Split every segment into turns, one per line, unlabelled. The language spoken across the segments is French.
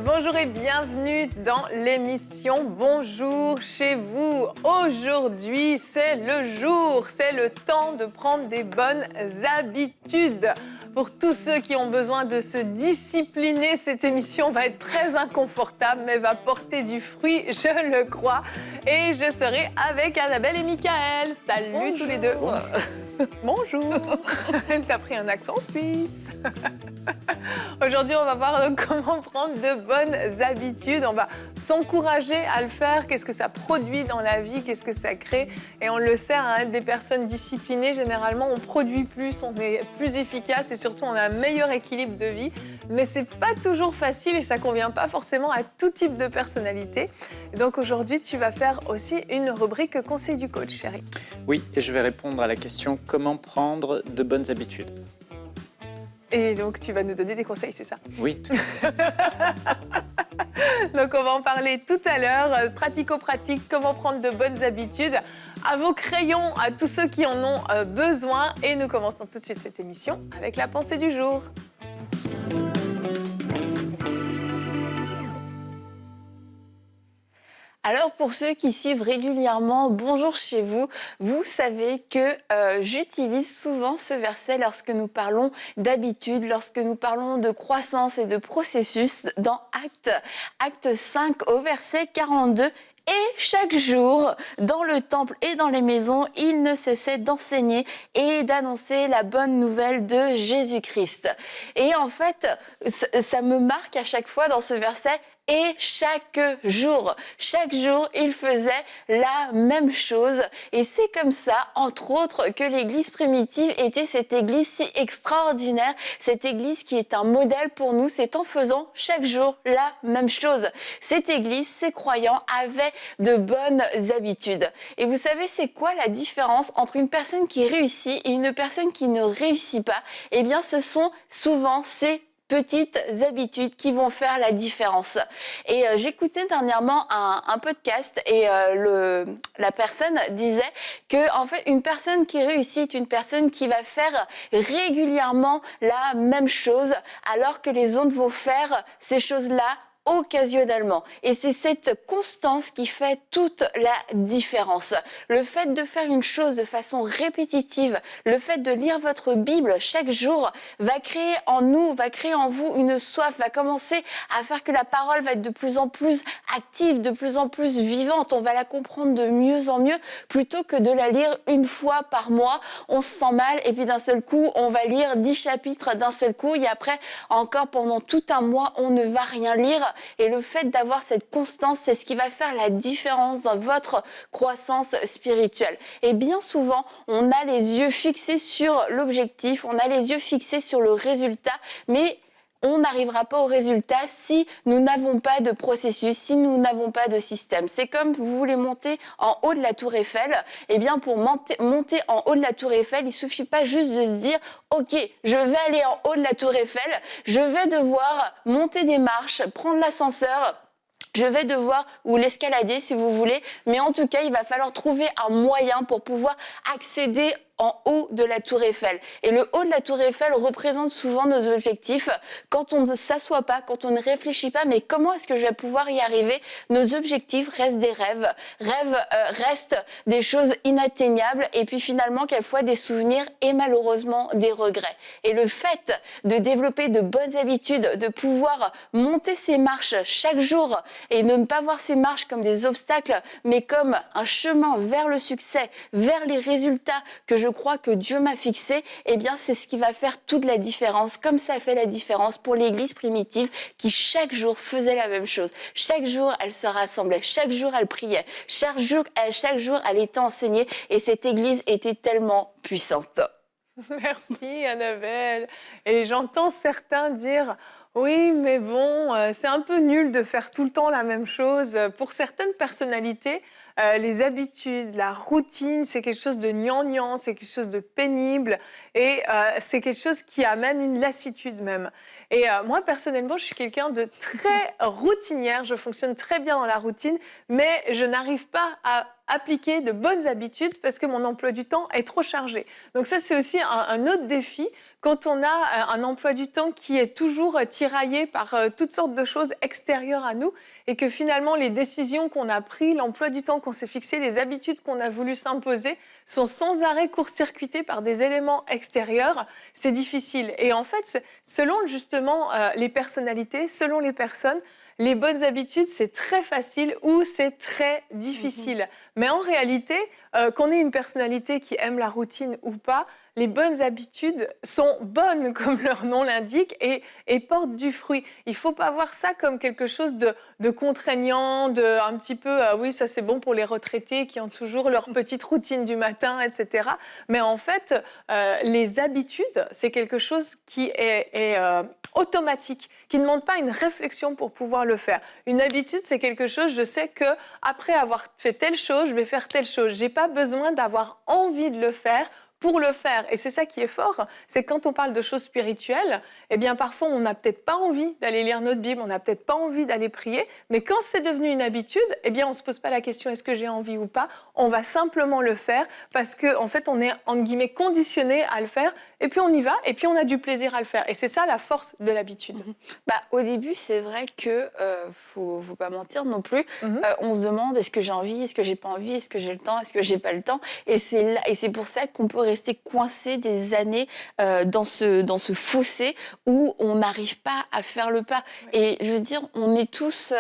bonjour et bienvenue dans l'émission Bonjour chez vous. Aujourd'hui, c'est le jour, c'est le temps de prendre des bonnes habitudes. Pour tous ceux qui ont besoin de se discipliner, cette émission va être très inconfortable, mais va porter du fruit, je le crois. Et je serai avec Annabelle et Michael. Salut
Bonjour.
tous les deux. Bonjour. T'as pris un accent suisse. Aujourd'hui, on va voir comment prendre de bonnes habitudes. On va s'encourager à le faire. Qu'est-ce que ça produit dans la vie? Qu'est-ce que ça crée? Et on le sait, hein, des personnes disciplinées, généralement, on produit plus, on est plus efficace et surtout, on a un meilleur équilibre de vie. Mais c'est pas toujours facile et ça convient pas forcément à tout type de personnalité. Donc aujourd'hui, tu vas faire aussi une rubrique conseil du coach, chérie.
Oui, et je vais répondre à la question comment prendre de bonnes habitudes.
Et donc, tu vas nous donner des conseils, c'est ça?
Oui, tout à fait.
Donc, on va en parler tout à l'heure. Pratico-pratique, comment prendre de bonnes habitudes. À vos crayons, à tous ceux qui en ont besoin. Et nous commençons tout de suite cette émission avec la pensée du jour.
Alors pour ceux qui suivent régulièrement Bonjour chez vous, vous savez que j'utilise souvent ce verset lorsque nous parlons d'habitude, lorsque nous parlons de croissance et de processus dans Acte 5 au verset 42. Et chaque jour, dans le temple et dans les maisons, il ne cessait d'enseigner et d'annoncer la bonne nouvelle de Jésus-Christ. Et en fait, ça me marque à chaque fois dans ce verset. Et chaque jour, il faisait la même chose. Et c'est comme ça, entre autres, que l'église primitive était cette église si extraordinaire, cette église qui est un modèle pour nous, c'est en faisant chaque jour la même chose. Cette église, ces croyants avaient de bonnes habitudes. Et vous savez, c'est quoi la différence entre une personne qui réussit et une personne qui ne réussit pas? Eh bien, ce sont souvent ces petites habitudes qui vont faire la différence. Et j'écoutais dernièrement un podcast et la personne disait que en fait une personne qui réussit est une personne qui va faire régulièrement la même chose alors que les autres vont faire ces choses-là occasionnellement. Et c'est cette constance qui fait toute la différence. Le fait de faire une chose de façon répétitive, le fait de lire votre Bible chaque jour va créer en nous, va créer en vous une soif, va commencer à faire que la parole va être de plus en plus active, de plus en plus vivante. On va la comprendre de mieux en mieux plutôt que de la lire une fois par mois. On se sent mal et puis d'un seul coup, on va lire 10 chapitres d'un seul coup et après, encore pendant tout un mois, on ne va rien lire. Et le fait d'avoir cette constance, c'est ce qui va faire la différence dans votre croissance spirituelle. Et bien souvent, on a les yeux fixés sur l'objectif, on a les yeux fixés sur le résultat, mais on n'arrivera pas au résultat si nous n'avons pas de processus, si nous n'avons pas de système. C'est comme vous voulez monter en haut de la Tour Eiffel. Eh bien, pour monter en haut de la Tour Eiffel, il suffit pas juste de se dire « Ok, je vais aller en haut de la Tour Eiffel, je vais devoir monter des marches, prendre l'ascenseur ». Je vais devoir, ou l'escalader si vous voulez, mais en tout cas, il va falloir trouver un moyen pour pouvoir accéder en haut de la Tour Eiffel. Et le haut de la Tour Eiffel représente souvent nos objectifs. Quand on ne s'assoit pas, quand on ne réfléchit pas, mais comment est-ce que je vais pouvoir y arriver? Nos objectifs restent des rêves. Restent des choses inatteignables et puis finalement, quelquefois, des souvenirs et malheureusement des regrets. Et le fait de développer de bonnes habitudes, de pouvoir monter ces marches chaque jour et ne pas voir ces marches comme des obstacles, mais comme un chemin vers le succès, vers les résultats que je crois que Dieu m'a fixé, eh bien c'est ce qui va faire toute la différence, comme ça a fait la différence pour l'église primitive qui chaque jour faisait la même chose. Chaque jour, elle se rassemblait, chaque jour, elle priait, chaque jour, elle était enseignée et cette église était tellement puissante.
Merci Annabelle. Et j'entends certains dire « Oui, mais bon, c'est un peu nul de faire tout le temps la même chose. » Pour certaines personnalités, les habitudes, la routine, c'est quelque chose de gnangnan, c'est quelque chose de pénible et c'est quelque chose qui amène une lassitude même. Et moi, personnellement, je suis quelqu'un de très routinière, je fonctionne très bien dans la routine, mais je n'arrive pas à appliquer de bonnes habitudes parce que mon emploi du temps est trop chargé. Donc ça, c'est aussi un autre défi quand on a un emploi du temps qui est toujours tiraillé par toutes sortes de choses extérieures à nous et que finalement, les décisions qu'on a prises, l'emploi du temps qu'on s'est fixé, les habitudes qu'on a voulu s'imposer sont sans arrêt court-circuitées par des éléments extérieurs. C'est difficile. Et en fait, selon justement les personnalités, selon les personnes, les bonnes habitudes, c'est très facile ou c'est très difficile. Mais en réalité, qu'on ait une personnalité qui aime la routine ou pas, les bonnes habitudes sont bonnes, comme leur nom l'indique, et portent du fruit. Il ne faut pas voir ça comme quelque chose de contraignant, un petit peu, oui, ça c'est bon pour les retraités qui ont toujours leur petite routine du matin, etc. Mais en fait, les habitudes, c'est quelque chose qui est automatique, qui ne demande pas une réflexion pour pouvoir le faire. Une habitude, c'est quelque chose, je sais que après avoir fait telle chose, je vais faire telle chose. J'ai pas besoin d'avoir envie de le faire pour le faire. Et c'est ça qui est fort, c'est que quand on parle de choses spirituelles, eh bien parfois on n'a peut-être pas envie d'aller lire notre Bible, on n'a peut-être pas envie d'aller prier, mais quand c'est devenu une habitude, eh bien on ne se pose pas la question est-ce que j'ai envie ou pas, on va simplement le faire parce qu'en fait on est entre guillemets conditionné à le faire et puis on y va et puis on a du plaisir à le faire. Et c'est ça la force de l'habitude.
Au début, c'est vrai que faut pas mentir non plus. On se demande est-ce que j'ai envie, est-ce que j'ai pas envie, est-ce que j'ai le temps, est-ce que j'ai pas le temps. Et c'est pour ça qu'on peut rester coincé des années dans ce fossé où on n'arrive pas à faire le pas. Et je veux dire, on est tous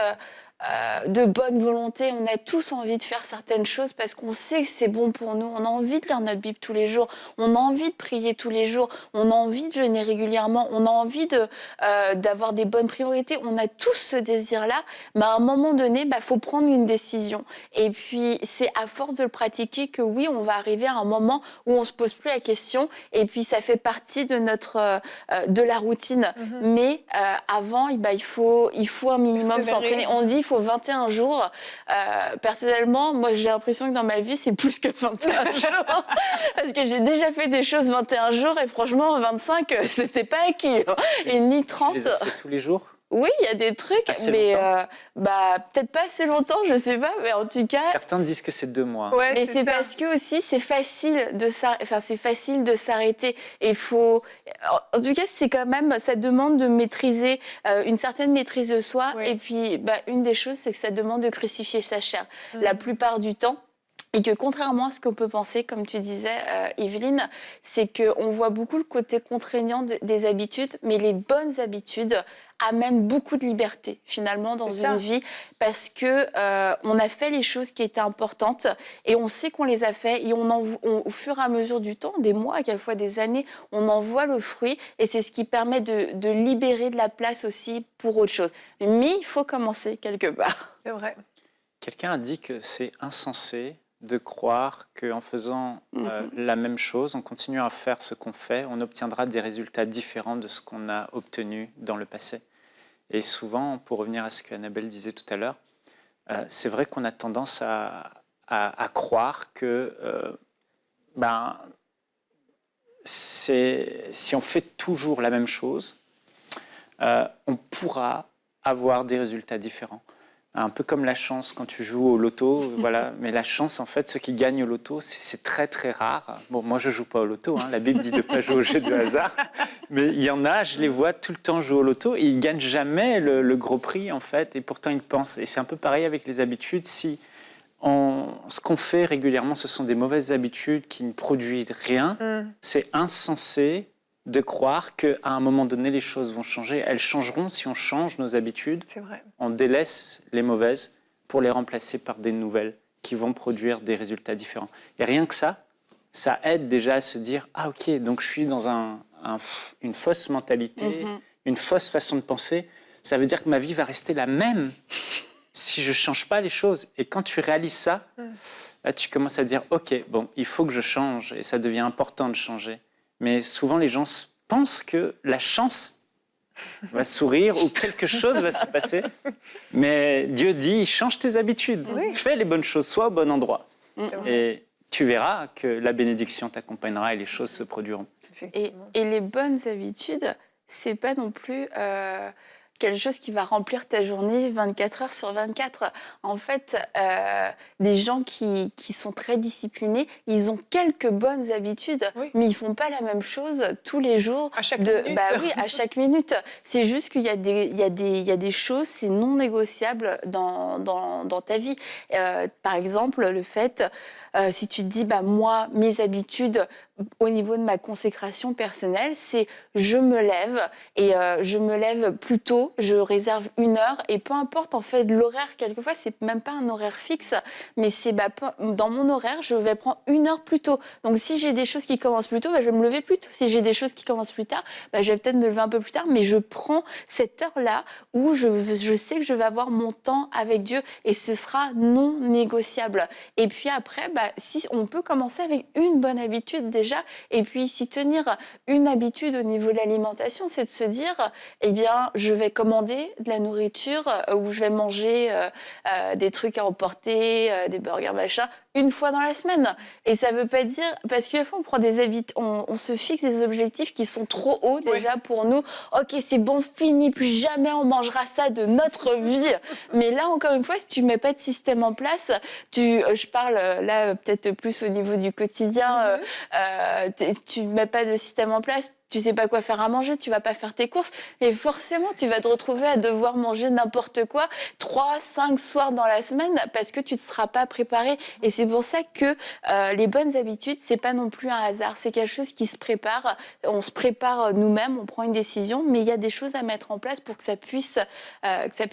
de bonne volonté, on a tous envie de faire certaines choses parce qu'on sait que c'est bon pour nous, on a envie de lire notre Bible tous les jours, on a envie de prier tous les jours, on a envie de jeûner régulièrement, on a envie d'avoir des bonnes priorités, on a tous ce désir-là, mais à un moment donné, faut prendre une décision. Et puis, c'est à force de le pratiquer que oui, on va arriver à un moment où on se pose plus la question et puis ça fait partie de de la routine. Mais avant, il faut un minimum s'entraîner. On dit il faut 21 jours. Personnellement, moi, j'ai l'impression que dans ma vie, c'est plus que 21 jours. Parce que j'ai déjà fait des choses 21 jours et franchement, 25, c'était pas acquis. Et ni 30.
Tu les as fait tous les jours ?
Oui, il y a des trucs, mais peut-être pas assez longtemps, je sais pas, mais en tout cas.
Certains disent que c'est 2 mois.
Ouais,
mais c'est parce que aussi c'est facile de s'arrêter. Et faut, en tout cas, c'est quand même, ça demande de maîtriser une certaine maîtrise de soi.
Oui.
Et puis, une des choses, c'est que ça demande de crucifier sa chair la plupart du temps. Et que contrairement à ce qu'on peut penser, comme tu disais, Evelyne, c'est qu'on voit beaucoup le côté contraignant des habitudes, mais les bonnes habitudes amènent beaucoup de liberté finalement dans une vie parce que on a fait les choses qui étaient importantes et on sait qu'on les a fait et au fur et à mesure du temps, des mois, quelquefois des années, on en voit le fruit et c'est ce qui permet de libérer de la place aussi pour autre chose. Mais il faut commencer quelque part.
C'est vrai.
Quelqu'un a dit que c'est insensé de croire qu'en faisant la même chose, en continuant à faire ce qu'on fait, on obtiendra des résultats différents de ce qu'on a obtenu dans le passé. Et souvent, pour revenir à ce qu'Annabelle disait tout à l'heure, c'est vrai qu'on a tendance à croire que si on fait toujours la même chose, on pourra avoir des résultats différents. Un peu comme la chance quand tu joues au loto, voilà. Mais la chance, en fait, ceux qui gagnent au loto, c'est très très rare. Bon, moi je joue pas au loto, la Bible dit de pas jouer au jeu de hasard, mais il y en a, je les vois tout le temps jouer au loto et ils gagnent jamais le gros prix en fait, et pourtant ils pensent. Et c'est un peu pareil avec les habitudes. Si ce qu'on fait régulièrement, ce sont des mauvaises habitudes qui ne produisent rien, c'est insensé de croire qu'à un moment donné, les choses vont changer. Elles changeront si on change nos habitudes.
C'est vrai.
On délaisse les mauvaises pour les remplacer par des nouvelles qui vont produire des résultats différents. Et rien que ça aide déjà à se dire « Ah ok, donc je suis dans une fausse mentalité, une fausse façon de penser. Ça veut dire que ma vie va rester la même si je ne change pas les choses. » Et quand tu réalises ça, là, tu commences à dire « Ok, bon, il faut que je change. » Et ça devient important de changer. Mais souvent, les gens pensent que la chance va sourire ou quelque chose va se passer. Mais Dieu dit, change tes habitudes. Fais les bonnes choses, sois au bon endroit. Et tu verras que la bénédiction t'accompagnera et les choses se produiront.
Et les bonnes habitudes, c'est pas non plus quelque chose qui va remplir ta journée 24 heures sur 24. En fait, des gens qui sont très disciplinés, ils ont quelques bonnes habitudes,
Oui.
mais ils font pas la même chose tous les jours.
À chaque minute.
Bah oui, à chaque minute. C'est juste qu'il y a des choses, c'est non négociable dans ta vie. Par exemple, le fait, si tu te dis, bah moi, mes habitudes au niveau de ma consécration personnelle, c'est je me lève et je me lève plus tôt, je réserve 1 heure et peu importe en fait l'horaire, quelquefois c'est même pas un horaire fixe, mais c'est dans mon horaire, je vais prendre 1 heure plus tôt. Donc si j'ai des choses qui commencent plus tôt, bah, je vais me lever plus tôt. Si j'ai des choses qui commencent plus tard, bah, je vais peut-être me lever un peu plus tard, mais je prends cette heure-là où je sais que je vais avoir mon temps avec Dieu et ce sera non négociable. Et puis après, bah, si on peut commencer avec une bonne habitude déjà, et puis s'y tenir. Une habitude au niveau de l'alimentation, c'est de se dire, eh bien, je vais commander de la nourriture ou je vais manger des trucs à emporter, des burgers, machin, une fois dans la semaine. Et ça veut pas dire, parce qu'une fois on prend on se fixe des objectifs qui sont trop hauts déjà pour nous. Ok, c'est bon, fini, plus jamais on mangera ça de notre vie. Mais là, encore une fois, si tu mets pas de système en place, je parle là peut-être plus au niveau du quotidien, tu mets pas de système en place, tu sais pas quoi faire à manger, tu vas pas faire tes courses et forcément tu vas te retrouver à devoir manger n'importe quoi 3-5 soirs dans la semaine parce que tu ne seras pas préparé. Et c'est pour ça que les bonnes habitudes, c'est pas non plus un hasard, c'est quelque chose qui se prépare. On se prépare nous-mêmes, on prend une décision, mais il y a des choses à mettre en place pour que ça puisse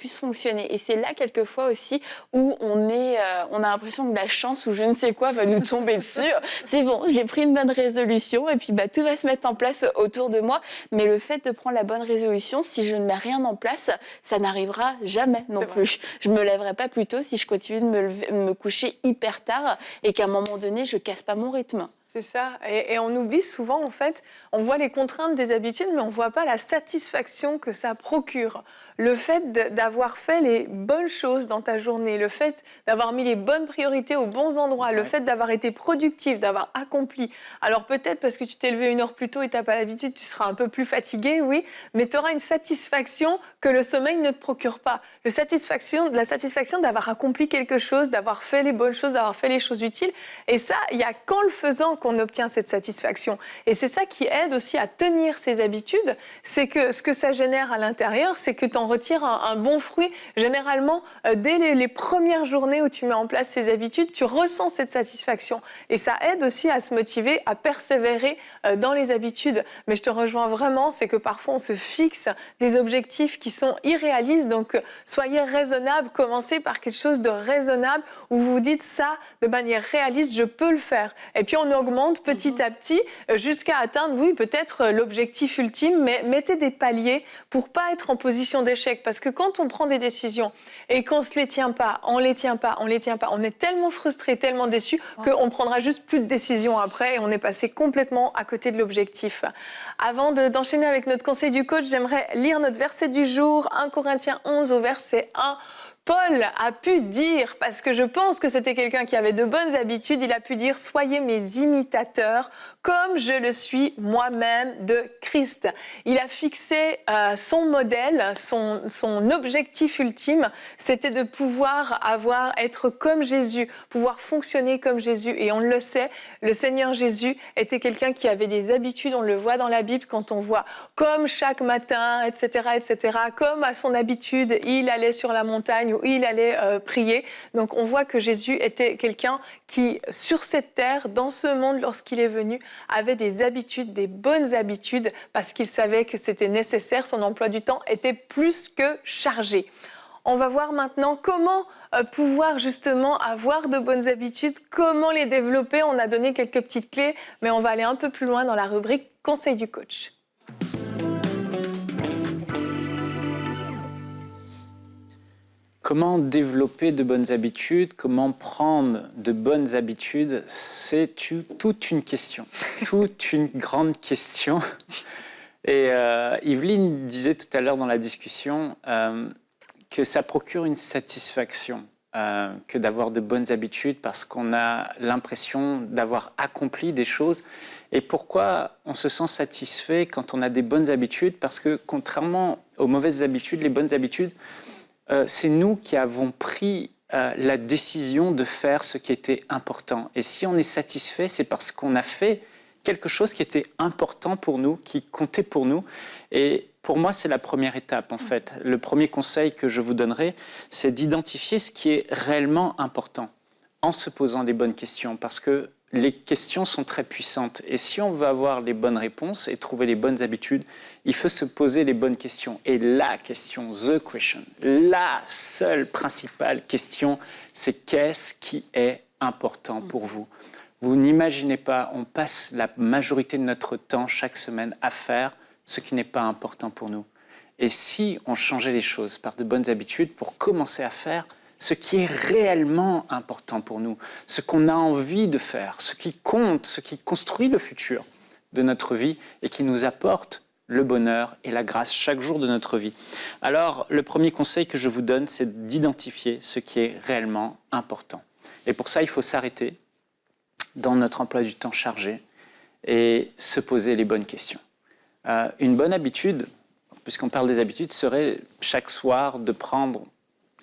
fonctionner. Et c'est là quelquefois aussi où on a l'impression que la chance ou je ne sais quoi va nous tomber dessus. C'est bon, j'ai pris une bonne résolution et puis bah, tout va se mettre en place autour de moi. Mais le fait de prendre la bonne résolution, si je ne mets rien en place, ça n'arrivera jamais non plus. Je me lèverai pas plus tôt si je continue de me coucher hyper tard et qu'à un moment donné, je casse pas mon rythme.
C'est ça. Et on oublie souvent, en fait, on voit les contraintes des habitudes, mais on ne voit pas la satisfaction que ça procure. Le fait d'avoir fait les bonnes choses dans ta journée, le fait d'avoir mis les bonnes priorités aux bons endroits, le fait d'avoir été productif, d'avoir accompli. Alors peut-être parce que tu t'es levé 1 heure plus tôt et tu n'as pas l'habitude, tu seras un peu plus fatigué, oui, mais tu auras une satisfaction que le sommeil ne te procure pas. La satisfaction d'avoir accompli quelque chose, d'avoir fait les bonnes choses, d'avoir fait les choses utiles. Et ça, il n'y a qu'en le faisant qu'on obtient cette satisfaction. Et c'est ça qui aide aussi à tenir ces habitudes, c'est que ce que ça génère à l'intérieur, c'est que tu en retires un bon fruit. Généralement, dès les premières journées où tu mets en place ces habitudes, tu ressens cette satisfaction. Et ça aide aussi à se motiver, à persévérer dans les habitudes. Mais je te rejoins vraiment, c'est que parfois on se fixe des objectifs qui sont irréalistes. Donc, soyez raisonnables, commencez par quelque chose de raisonnable où vous vous dites ça de manière réaliste, je peux le faire. Et puis on augmente petit à petit jusqu'à atteindre, oui, peut-être l'objectif ultime, mais mettez des paliers pour pas être en position d'échec. Parce que quand on prend des décisions et qu'on se les tient pas, on les tient pas, on est tellement frustré, tellement déçu qu'on prendra juste plus de décisions après et on est passé complètement à côté de l'objectif. Avant d'enchaîner avec notre conseil du coach, j'aimerais lire notre verset du jour, 1 Corinthiens 11 au verset 1. Paul a pu dire, parce que je pense que c'était quelqu'un qui avait de bonnes habitudes, il a pu dire « Soyez mes imitateurs, comme je le suis moi-même de Christ ». Il a fixé son modèle, son objectif ultime, c'était de pouvoir être comme Jésus, pouvoir fonctionner comme Jésus. Et on le sait, le Seigneur Jésus était quelqu'un qui avait des habitudes, on le voit dans la Bible quand on voit comme chaque matin, etc., comme à son habitude, il allait sur la montagne où il allait prier. Donc on voit que Jésus était quelqu'un qui, sur cette terre, dans ce monde, lorsqu'il est venu, avait des habitudes, des bonnes habitudes, parce qu'il savait que c'était nécessaire, son emploi du temps était plus que chargé. On va voir maintenant comment pouvoir justement avoir de bonnes habitudes, comment les développer. On a donné quelques petites clés, mais on va aller un peu plus loin dans la rubrique « Conseil du coach ».
Comment développer de bonnes habitudes, comment prendre de bonnes habitudes, c'est toute une question, toute une grande question. Et Yveline disait tout à l'heure dans la discussion que ça procure une satisfaction que d'avoir de bonnes habitudes parce qu'on a l'impression d'avoir accompli des choses. Et pourquoi on se sent satisfait quand on a des bonnes habitudes? Parce que contrairement aux mauvaises habitudes, les bonnes habitudes, c'est nous qui avons pris la décision de faire ce qui était important. Et si on est satisfait, c'est parce qu'on a fait quelque chose qui était important pour nous, qui comptait pour nous. Et pour moi, c'est la première étape, en fait. Le premier conseil que je vous donnerai, c'est d'identifier ce qui est réellement important en se posant des bonnes questions, parce que les questions sont très puissantes. Et si on veut avoir les bonnes réponses et trouver les bonnes habitudes, il faut se poser les bonnes questions. Et la question, the question, la seule principale question, c'est qu'est-ce qui est important pour vous? Vous n'imaginez pas, on passe la majorité de notre temps chaque semaine à faire ce qui n'est pas important pour nous. Et si on changeait les choses par de bonnes habitudes pour commencer à faire ce qui est réellement important pour nous, ce qu'on a envie de faire, ce qui compte, ce qui construit le futur de notre vie et qui nous apporte le bonheur et la grâce chaque jour de notre vie. Alors, le premier conseil que je vous donne, c'est d'identifier ce qui est réellement important. Et pour ça, il faut s'arrêter dans notre emploi du temps chargé et se poser les bonnes questions. Une bonne habitude, puisqu'on parle des habitudes, serait chaque soir de prendre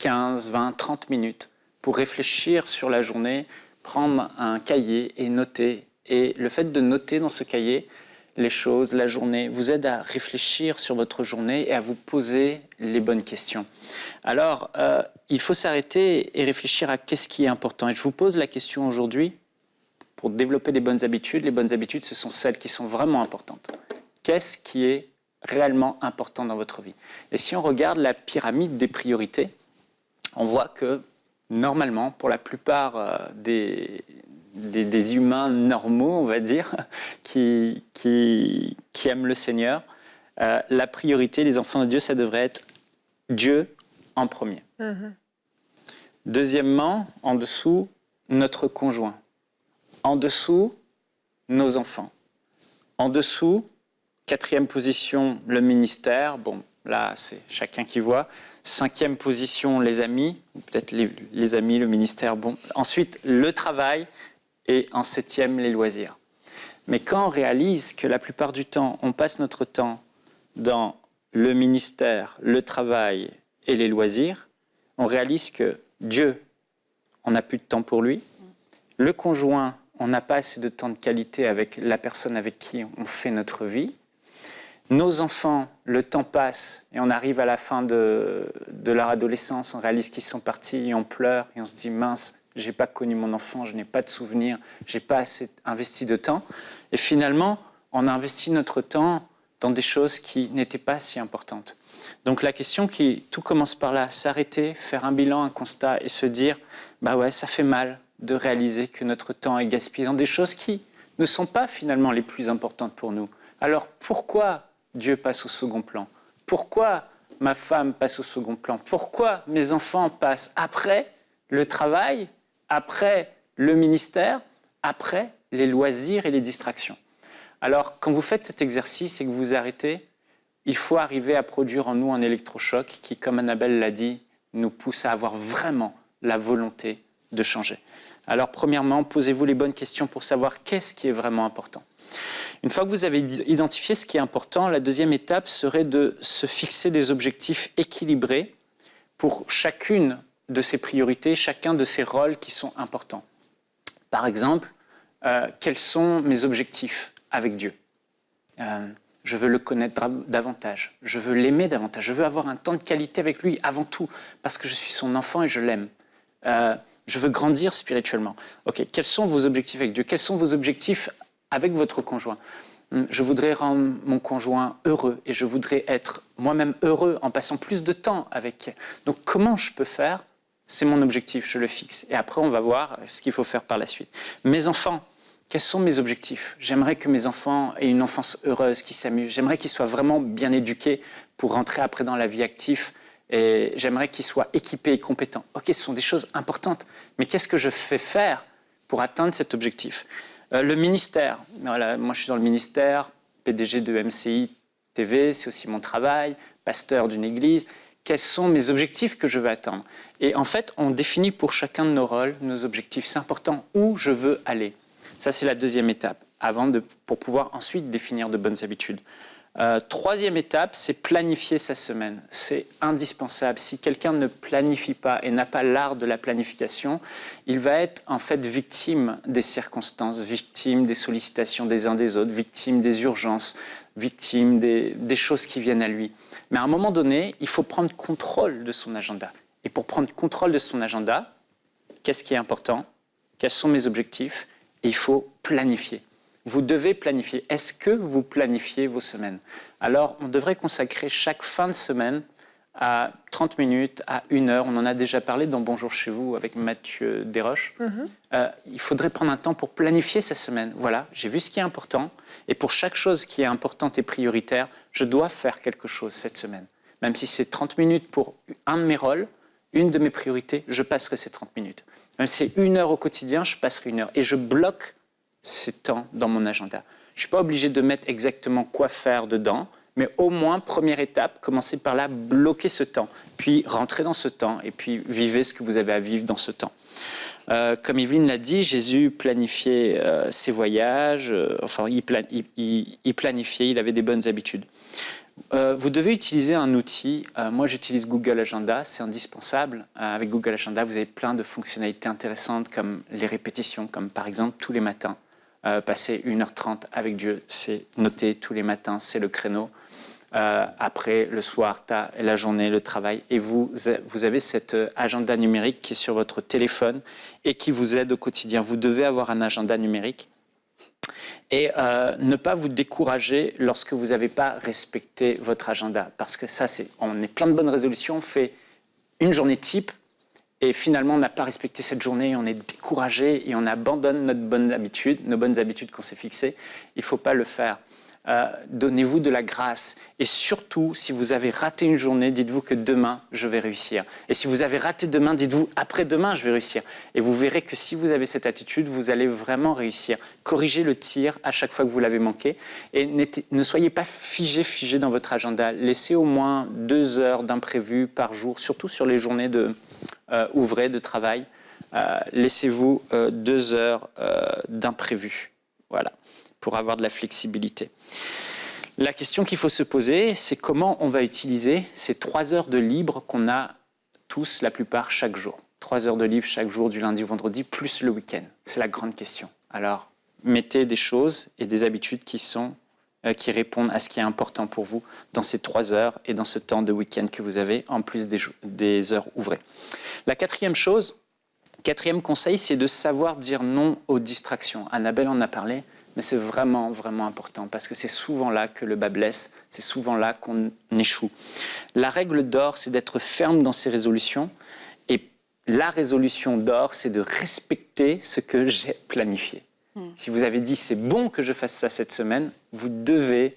15, 20, 30 minutes pour réfléchir sur la journée, prendre un cahier et noter. Et le fait de noter dans ce cahier les choses, la journée, vous aide à réfléchir sur votre journée et à vous poser les bonnes questions. Alors, il faut s'arrêter et réfléchir à qu'est-ce qui est important. Et je vous pose la question aujourd'hui, pour développer des bonnes habitudes, ce sont celles qui sont vraiment importantes. Qu'est-ce qui est réellement important dans votre vie? Et si on regarde la pyramide des priorités, on voit que, normalement, pour la plupart des humains normaux, on va dire, qui aiment le Seigneur, la priorité, les enfants de Dieu, ça devrait être Dieu en premier. Deuxièmement, en dessous, notre conjoint. En dessous, nos enfants. En dessous, quatrième position, le ministère. Bon, là, c'est chacun qui voit. Cinquième position, les amis. Peut-être les amis, le ministère, bon. Ensuite, le travail. Et en septième, les loisirs. Mais quand on réalise que la plupart du temps, on passe notre temps dans le ministère, le travail et les loisirs, on réalise que Dieu, on n'a plus de temps pour lui. Le conjoint, on n'a pas assez de temps de qualité avec la personne avec qui on fait notre vie. Nos enfants, le temps passe et on arrive à la fin de leur adolescence, on réalise qu'ils sont partis et on pleure et on se dit « mince, j'ai pas connu mon enfant, je n'ai pas de souvenirs, j'ai pas assez investi de temps ». Et finalement, on a investi notre temps dans des choses qui n'étaient pas si importantes. Donc la question tout commence par là, s'arrêter, faire un bilan, un constat et se dire « bah ouais, ça fait mal de réaliser que notre temps est gaspillé dans des choses qui ne sont pas finalement les plus importantes pour nous. Alors pourquoi Dieu passe au second plan? Pourquoi ma femme passe au second plan? Pourquoi mes enfants passent après le travail, après le ministère, après les loisirs et les distractions? Alors, quand vous faites cet exercice et que vous arrêtez, il faut arriver à produire en nous un électrochoc qui, comme Annabelle l'a dit, nous pousse à avoir vraiment la volonté de changer. Alors, premièrement, posez-vous les bonnes questions pour savoir qu'est-ce qui est vraiment important. Une fois que vous avez identifié ce qui est important, la deuxième étape serait de se fixer des objectifs équilibrés pour chacune de ces priorités, chacun de ces rôles qui sont importants. Par exemple, quels sont mes objectifs avec Dieu? Je veux le connaître davantage, je veux l'aimer davantage, je veux avoir un temps de qualité avec lui avant tout, parce que je suis son enfant et je l'aime. Je veux grandir spirituellement. Ok, quels sont vos objectifs avec Dieu? Quels sont vos objectifs avec votre conjoint? Je voudrais rendre mon conjoint heureux et je voudrais être moi-même heureux en passant plus de temps avec. Donc comment je peux faire? C'est mon objectif, je le fixe. Et après, on va voir ce qu'il faut faire par la suite. Mes enfants, quels sont mes objectifs? J'aimerais que mes enfants aient une enfance heureuse, qu'ils s'amusent. J'aimerais qu'ils soient vraiment bien éduqués pour rentrer après dans la vie active. Et j'aimerais qu'ils soient équipés et compétents. Ok, ce sont des choses importantes. Mais qu'est-ce que je fais faire pour atteindre cet objectif? Le ministère. Voilà, moi, je suis dans le ministère, PDG de MCI TV, c'est aussi mon travail, pasteur d'une église. Quels sont mes objectifs que je veux atteindre? Et en fait, on définit pour chacun de nos rôles, nos objectifs. C'est important où je veux aller. Ça, c'est la deuxième étape, pour pouvoir ensuite définir de bonnes habitudes. Troisième étape, c'est planifier sa semaine. C'est indispensable. Si quelqu'un ne planifie pas et n'a pas l'art de la planification, il va être en fait victime des circonstances, victime des sollicitations des uns des autres, victime des urgences, victime des choses qui viennent à lui. Mais à un moment donné, il faut prendre contrôle de son agenda. Et pour prendre contrôle de son agenda, qu'est-ce qui est important? Quels sont mes objectifs? Et il faut planifier. Vous devez planifier. Est-ce que vous planifiez vos semaines? Alors, on devrait consacrer chaque fin de semaine à 30 minutes, à 1 heure. On en a déjà parlé dans Bonjour chez vous avec Mathieu Desroches. Il faudrait prendre un temps pour planifier sa semaine. Voilà, j'ai vu ce qui est important. Et pour chaque chose qui est importante et prioritaire, je dois faire quelque chose cette semaine. Même si c'est 30 minutes pour un de mes rôles, une de mes priorités, je passerai ces 30 minutes. Même si c'est 1 heure au quotidien, je passerai 1 heure. Et je bloque ces temps dans mon agenda. Je ne suis pas obligé de mettre exactement quoi faire dedans, mais au moins, première étape, commencez par là, bloquer ce temps, puis rentrez dans ce temps, et puis vivez ce que vous avez à vivre dans ce temps. Comme Evelyne l'a dit, Jésus planifiait ses voyages, il planifiait, il avait des bonnes habitudes. Vous devez utiliser un outil. Moi, j'utilise Google Agenda, c'est indispensable. Avec Google Agenda, vous avez plein de fonctionnalités intéressantes comme les répétitions, comme par exemple tous les matins. Passer 1h30 avec Dieu, c'est noté tous les matins, c'est le créneau. Après, le soir, la journée, le travail. Et vous avez cet agenda numérique qui est sur votre téléphone et qui vous aide au quotidien. Vous devez avoir un agenda numérique. Et ne pas vous décourager lorsque vous n'avez pas respecté votre agenda. Parce que ça, on est plein de bonnes résolutions, on fait une journée type, et finalement, on n'a pas respecté cette journée, on est découragé et on abandonne nos bonnes habitudes qu'on s'est fixées. Il ne faut pas le faire. Donnez-vous de la grâce. Et surtout, si vous avez raté une journée, dites-vous que demain, je vais réussir. Et si vous avez raté demain, dites-vous après-demain, je vais réussir. Et vous verrez que si vous avez cette attitude, vous allez vraiment réussir. Corrigez le tir à chaque fois que vous l'avez manqué. Et ne soyez pas figé dans votre agenda. Laissez au moins 2 heures d'imprévu par jour, surtout sur les journées ouvrées de travail. Laissez-vous 2 heures d'imprévu. Voilà, pour avoir de la flexibilité. La question qu'il faut se poser, c'est comment on va utiliser ces 3 heures de libre qu'on a tous, la plupart, chaque jour. 3 heures de libre chaque jour, du lundi au vendredi, plus le week-end. C'est la grande question. Alors, mettez des choses et des habitudes qui répondent à ce qui est important pour vous dans ces 3 heures et dans ce temps de week-end que vous avez, en plus des heures ouvrées. La quatrième conseil, c'est de savoir dire non aux distractions. Annabelle en a parlé. Mais c'est vraiment, vraiment important parce que c'est souvent là que le bas blesse, c'est souvent là qu'on échoue. La règle d'or, c'est d'être ferme dans ses résolutions. Et la résolution d'or, c'est de respecter ce que j'ai planifié. Si vous avez dit, c'est bon que je fasse ça cette semaine, vous devez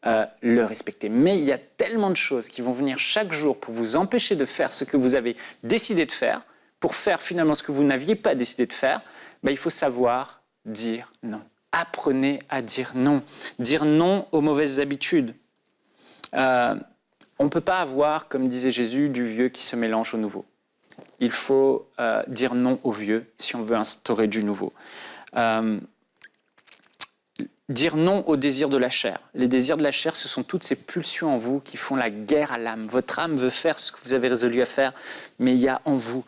le respecter. Mais il y a tellement de choses qui vont venir chaque jour pour vous empêcher de faire ce que vous avez décidé de faire, pour faire finalement ce que vous n'aviez pas décidé de faire, il faut savoir dire non. Apprenez à dire non aux mauvaises habitudes. On ne peut pas avoir, comme disait Jésus, du vieux qui se mélange au nouveau. Il faut dire non au vieux si on veut instaurer du nouveau. Dire non aux désirs de la chair. Les désirs de la chair, ce sont toutes ces pulsions en vous qui font la guerre à l'âme. Votre âme veut faire ce que vous avez résolu à faire, mais il y a en vous...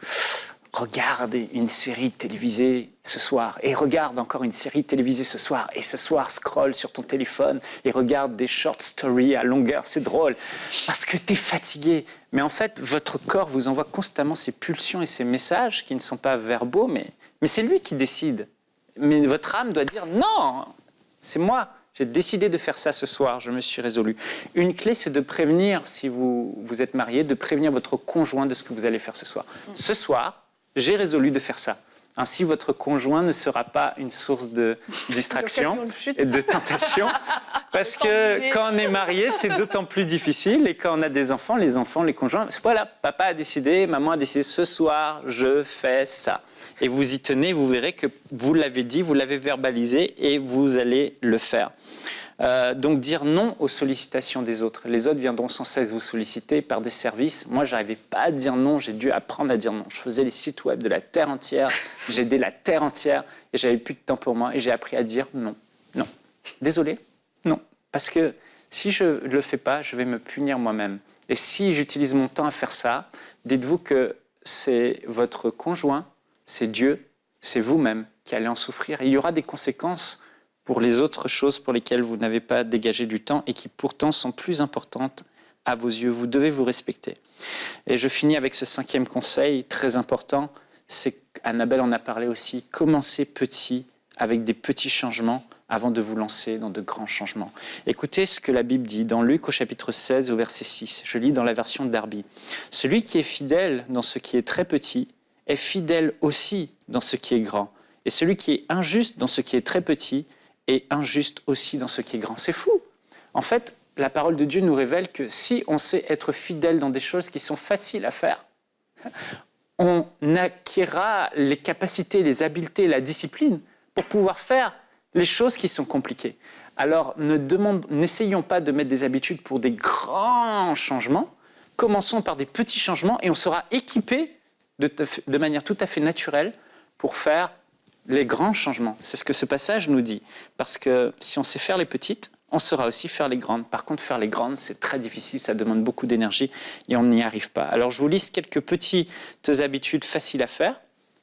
Regarde une série télévisée ce soir, et regarde encore une série télévisée ce soir, et ce soir, scrolle sur ton téléphone, et regarde des short stories à longueur, c'est drôle, parce que tu es fatigué. Mais en fait, votre corps vous envoie constamment ces pulsions et ces messages qui ne sont pas verbaux, mais c'est lui qui décide. Mais votre âme doit dire « Non, c'est moi, j'ai décidé de faire ça ce soir, je me suis résolu ». Une clé, c'est de prévenir, si vous êtes marié, de prévenir votre conjoint de ce que vous allez faire ce soir. Ce soir, j'ai résolu de faire ça. Ainsi, votre conjoint ne sera pas une source de distraction et de tentation. Parce que quand on est marié, c'est d'autant plus difficile. Et quand on a des enfants, les conjoints, voilà, papa a décidé, maman a décidé, ce soir, je fais ça. Et vous y tenez, vous verrez que vous l'avez dit, vous l'avez verbalisé et vous allez le faire. Donc dire non aux sollicitations des autres. Les autres viendront sans cesse vous solliciter par des services. Moi, je n'arrivais pas à dire non, j'ai dû apprendre à dire non. Je faisais les sites web de la terre entière, j'aidais la terre entière et j'avais plus de temps pour moi et j'ai appris à dire non. Non. Désolé, non. Parce que Si je ne le fais pas, je vais me punir moi-même. Et si j'utilise mon temps à faire ça, dites-vous que c'est votre conjoint, c'est Dieu, c'est vous-même qui allez en souffrir. Et il y aura des conséquences pour les autres choses pour lesquelles vous n'avez pas dégagé du temps et qui pourtant sont plus importantes à vos yeux. Vous devez vous respecter. Et je finis avec ce 5e conseil très important, c'est qu'Annabelle en a parlé aussi, commencez petit avec des petits changements avant de vous lancer dans de grands changements. Écoutez ce que la Bible dit dans Luc au chapitre 16 au verset 6. Je lis dans la version Darby. « Celui qui est fidèle dans ce qui est très petit est fidèle aussi dans ce qui est grand. Et celui qui est injuste dans ce qui est très petit est injuste aussi dans ce qui est grand. » C'est fou. En fait, la parole de Dieu nous révèle que si on sait être fidèle dans des choses qui sont faciles à faire, on acquérera les capacités, les habiletés, la discipline pour pouvoir faire les choses qui sont compliquées. Alors, n'essayons pas de mettre des habitudes pour des grands changements. Commençons par des petits changements et on sera équipé de manière tout à fait naturelle pour faire les grands changements. C'est ce que ce passage nous dit. Parce que si on sait faire les petites, on saura aussi faire les grandes. Par contre, faire les grandes, c'est très difficile, ça demande beaucoup d'énergie et on n'y arrive pas. Alors, je vous liste quelques petites habitudes faciles à faire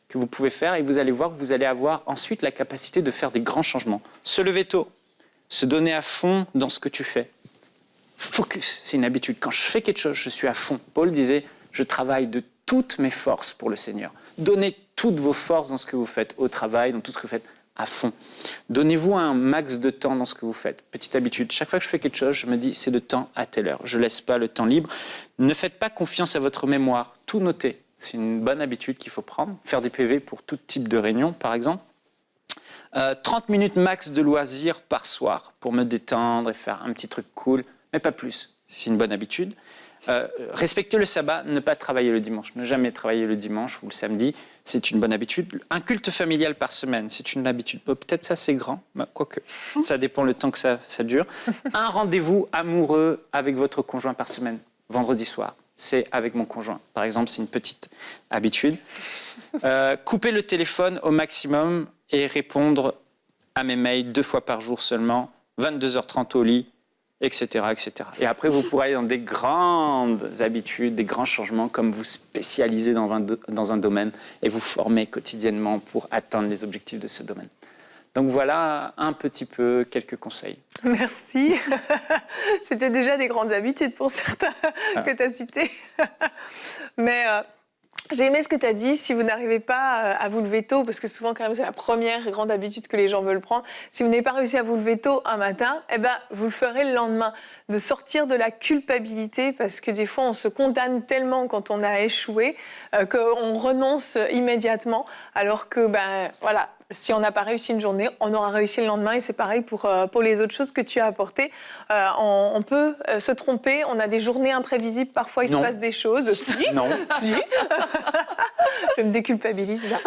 que vous pouvez faire et vous allez voir que vous allez avoir ensuite la capacité de faire des grands changements. Se lever tôt, se donner à fond dans ce que tu fais. Focus, c'est une habitude. Quand je fais quelque chose, je suis à fond. Paul disait, je travaille de toutes mes forces pour le Seigneur. Donnez toutes vos forces dans ce que vous faites, au travail, dans tout ce que vous faites, à fond. Donnez-vous un max de temps dans ce que vous faites. Petite habitude, chaque fois que je fais quelque chose, je me dis, c'est de temps à telle heure. Je ne laisse pas le temps libre. Ne faites pas confiance à votre mémoire. Tout noter. C'est une bonne habitude qu'il faut prendre. Faire des PV pour tout type de réunion, par exemple. 30 minutes max de loisirs par soir pour me détendre et faire un petit truc cool, mais pas plus. C'est une bonne habitude. Respecter le sabbat, ne pas travailler le dimanche. Ne jamais travailler le dimanche ou le samedi, c'est une bonne habitude. Un culte familial par semaine, c'est une habitude. Peut-être ça, c'est grand, quoique. Ça dépend le temps que ça dure. Un rendez-vous amoureux avec votre conjoint par semaine, vendredi soir. C'est avec mon conjoint. Par exemple, c'est une petite habitude. Couper le téléphone au maximum et répondre à mes mails 2 fois par jour seulement, 22h30 au lit, etc., etc. Et après, vous pourrez aller dans des grandes habitudes, des grands changements, comme vous spécialiser dans un domaine et vous former quotidiennement pour atteindre les objectifs de ce domaine. Donc voilà un petit peu quelques conseils.
Merci. C'était déjà des grandes habitudes pour certains que tu as cités. Mais j'ai aimé ce que tu as dit. Si vous n'arrivez pas à vous lever tôt, parce que souvent quand même c'est la première grande habitude que les gens veulent prendre, si vous n'avez pas réussi à vous lever tôt un matin, eh ben, vous le ferez le lendemain. De sortir de la culpabilité, parce que des fois on se condamne tellement quand on a échoué qu'on renonce immédiatement, alors que voilà, si on n'a pas réussi une journée, on aura réussi le lendemain et c'est pareil pour les autres choses que tu as apportées. On peut se tromper, on a des journées imprévisibles, parfois il se passe des choses. Si,
non.
Si. Je me déculpabilise là.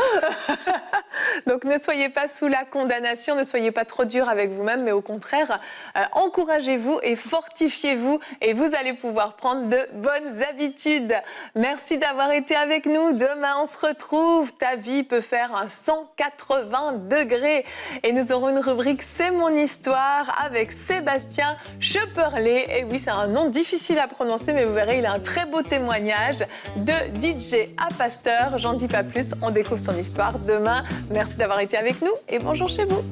Donc ne soyez pas sous la condamnation, ne soyez pas trop dur avec vous-même, mais au contraire, encouragez-vous et fortifiez-vous et vous allez pouvoir prendre de bonnes habitudes. Merci d'avoir été avec nous. Demain, on se retrouve. Ta vie peut faire un 180 degrés. Et nous aurons une rubrique C'est mon histoire avec Sébastien Schepperlé. Et oui, c'est un nom difficile à prononcer, mais vous verrez, il a un très beau témoignage de DJ à pasteur. J'en dis pas plus, on découvre son histoire demain. Merci d'avoir été avec nous et bonjour chez vous.